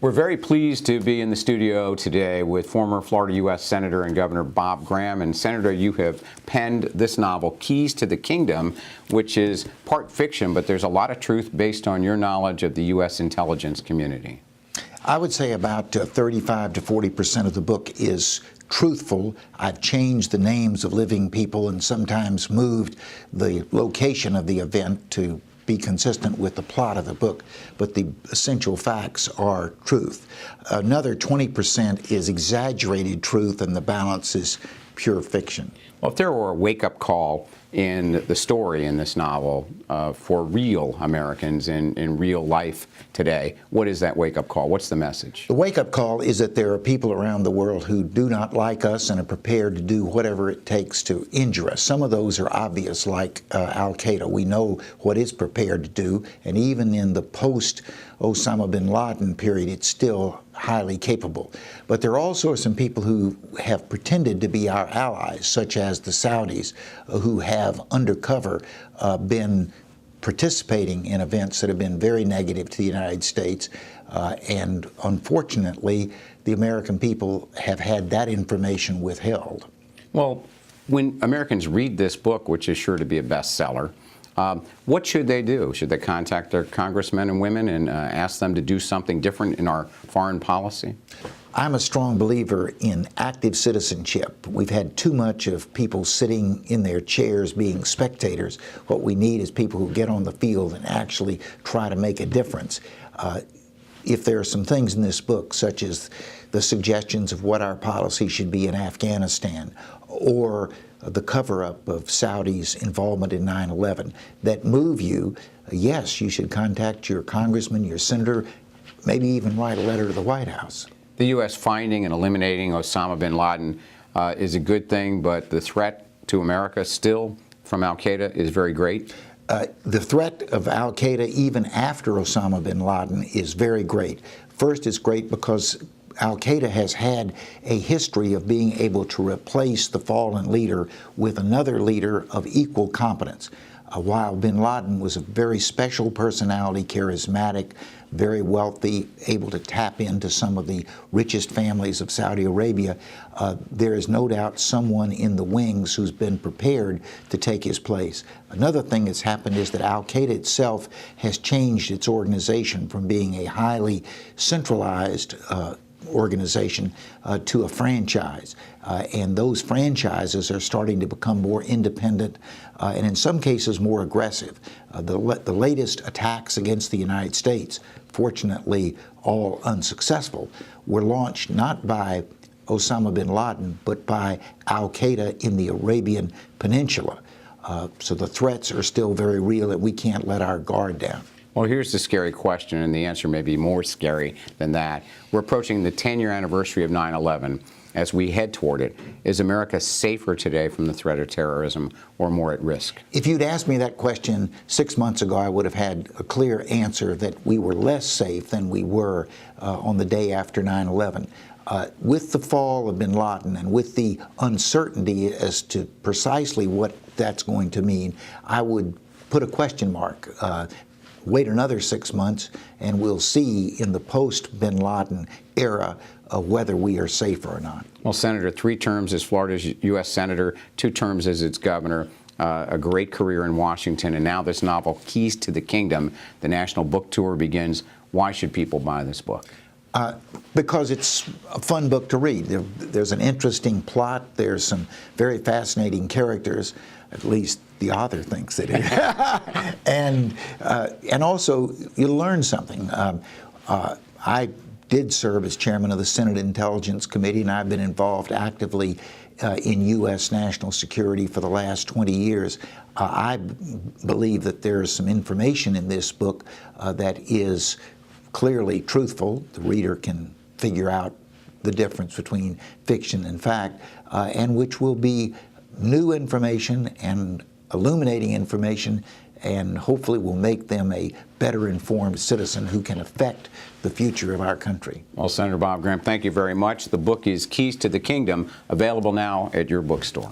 We're very pleased to be in the studio today with former Florida U.S. Senator and Governor Bob Graham. And Senator, you have penned this novel, Keys to the Kingdom, which is part fiction, but there's a lot of truth based on your knowledge of the U.S. intelligence community. I would say about 35 to 40% of the book is truthful. I've changed the names of living people and sometimes moved the location of the event to be consistent with the plot of the book, but the essential facts are truth. Another 20% is exaggerated truth, and the balance is pure fiction. Well, if there were a wake-up call in the story in this novel for real Americans in real life today, what is that wake-up call? What's the message? The wake-up call is that there are people around the world who do not like us and are prepared to do whatever it takes to injure us. Some of those are obvious, like Al-Qaeda. We know what it's prepared to do, and even in the post-Osama bin Laden period, it's still highly capable. But there are also some people who have pretended to be our allies, such as the Saudis, who have undercover been participating in events that have been very negative to the United States. And unfortunately, the American people have had that information withheld. Well, when Americans read this book, which is sure to be a bestseller, what should they do? Should they contact their congressmen and women and ask them to do something different in our foreign policy? I'm a strong believer in active citizenship. We've had too much of people sitting in their chairs being spectators. What we need is people who get on the field and actually try to make a difference. If there are some things in this book, such as the suggestions of what our policy should be in Afghanistan, or the cover-up of Saudi's involvement in 9/11, that move you, yes, you should contact your congressman, your senator, maybe even write a letter to the White House. The U.S. finding and eliminating Osama bin Laden is a good thing, but the threat to America still from Al-Qaeda is very great. The threat of Al-Qaeda, even after Osama bin Laden, is very great. First, it's great because Al-Qaeda has had a history of being able to replace the fallen leader with another leader of equal competence. While bin Laden was a very special personality, charismatic, very wealthy, able to tap into some of the richest families of Saudi Arabia, there is no doubt someone in the wings who's been prepared to take his place. Another thing that's happened is that Al-Qaeda itself has changed its organization from being a highly centralized organization to a franchise. And those franchises are starting to become more independent and in some cases more aggressive. The latest attacks against the United States, fortunately all unsuccessful, were launched not by Osama bin Laden, but by Al-Qaeda in the Arabian Peninsula. So the threats are still very real, and we can't let our guard down. Well, here's the scary question, and the answer may be more scary than that. We're approaching the 10-year anniversary of 9/11. As we head toward it, is America safer today from the threat of terrorism or more at risk? If you'd asked me that question 6 months ago, I would have had a clear answer that we were less safe than we were on the day after 9/11. With the fall of bin Laden and with the uncertainty as to precisely what that's going to mean, I would put a question mark. Wait another 6 months, and we'll see in the post-bin Laden era whether we are safer or not. Well, Senator, 3 terms as Florida's U.S. Senator, 2 terms as its governor, a great career in Washington, and now this novel, Keys to the Kingdom. The National Book Tour begins. Why should people buy this book? Because it's a fun book to read. There's an interesting plot. There's some very fascinating characters. At least the author thinks it is. and also, you learn something. I did serve as chairman of the Senate Intelligence Committee, and I've been involved actively in U.S. national security for the last 20 years. I believe that there is some information in this book that is clearly truthful. The reader can figure out the difference between fiction and fact, and which will be new information and illuminating information, and hopefully will make them a better informed citizen who can affect the future of our country. Well, Senator Bob Graham, thank you very much. The book is Keys to the Kingdom, available now at your bookstore.